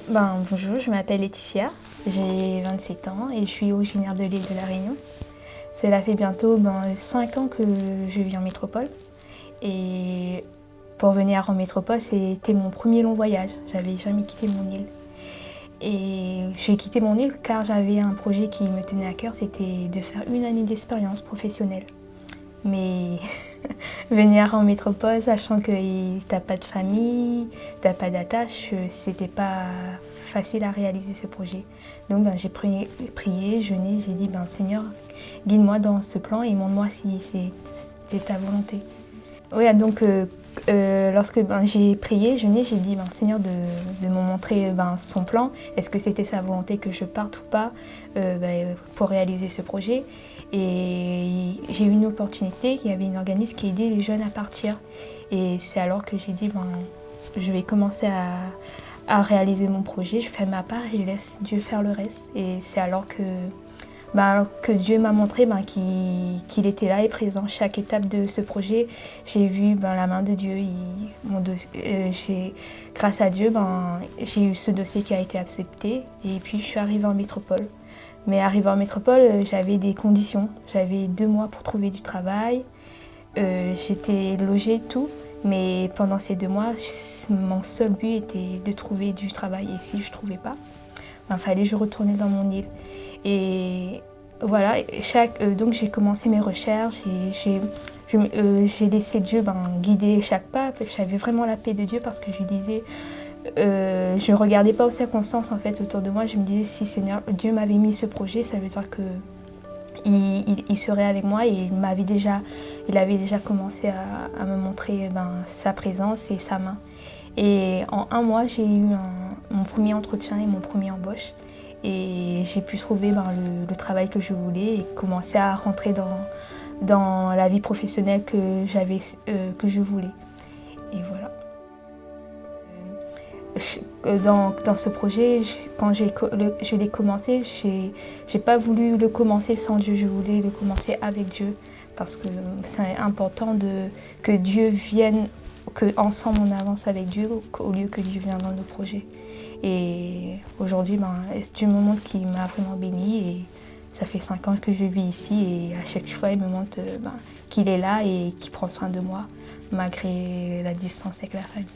Bonjour, je m'appelle Laetitia, j'ai 27 ans et je suis originaire de l'île de la Réunion. Cela fait bientôt 5 ans que je vis en métropole et pour venir en métropole, c'était mon premier long voyage. J'avais jamais quitté mon île. Et j'ai quitté mon île car j'avais un projet qui me tenait à cœur, c'était de faire une année d'expérience professionnelle. Mais venir en métropole, sachant que t'as pas de famille, t'as pas d'attache, c'était pas facile à réaliser ce projet. Donc j'ai prié, jeûné, j'ai dit Seigneur, guide-moi dans ce plan et montre-moi si c'était ta volonté. Oui, donc lorsque j'ai prié, jeûné, j'ai dit Seigneur de me montrer son plan. Est-ce que c'était sa volonté que je parte ou pas pour réaliser ce projet? Et j'ai eu une opportunité, il y avait une organisme qui aidait les jeunes à partir. Et c'est alors que j'ai dit je vais commencer à réaliser mon projet, je fais ma part et je laisse Dieu faire le reste. Et c'est alors que Dieu m'a montré qu'il était là et présent. Chaque étape de ce projet, j'ai vu la main de Dieu. Grâce à Dieu, j'ai eu ce dossier qui a été accepté et puis je suis arrivée en métropole. Mais arrivée en métropole, j'avais des conditions. J'avais 2 mois pour trouver du travail. J'étais logée, tout. Mais pendant ces 2 mois, mon seul but était de trouver du travail. Et si je ne trouvais pas, il fallait que je retournais dans mon île. Et voilà, donc j'ai commencé mes recherches et j'ai laissé Dieu guider chaque pas. J'avais vraiment la paix de Dieu parce que je lui disais, je ne regardais pas aux circonstances en fait autour de moi. Je me disais, si Seigneur, Dieu m'avait mis ce projet, ça veut dire que il serait avec moi et il avait déjà commencé à me montrer sa présence et sa main. Et en 1 mois, j'ai eu mon premier entretien et mon premier embauche. Et j'ai pu trouver le travail que je voulais et commencer à rentrer dans la vie professionnelle que je voulais. Et voilà. Dans ce projet, quand je l'ai commencé, j'ai pas voulu le commencer sans Dieu, je voulais le commencer avec Dieu parce que c'est important que Dieu vienne, qu'ensemble on avance avec Dieu au lieu que Dieu vienne dans nos projets. Et aujourd'hui, Dieu me montre qu'il m'a vraiment bénie et ça fait 5 ans que je vis ici et à chaque fois il me montre qu'il est là et qu'il prend soin de moi malgré la distance avec la famille.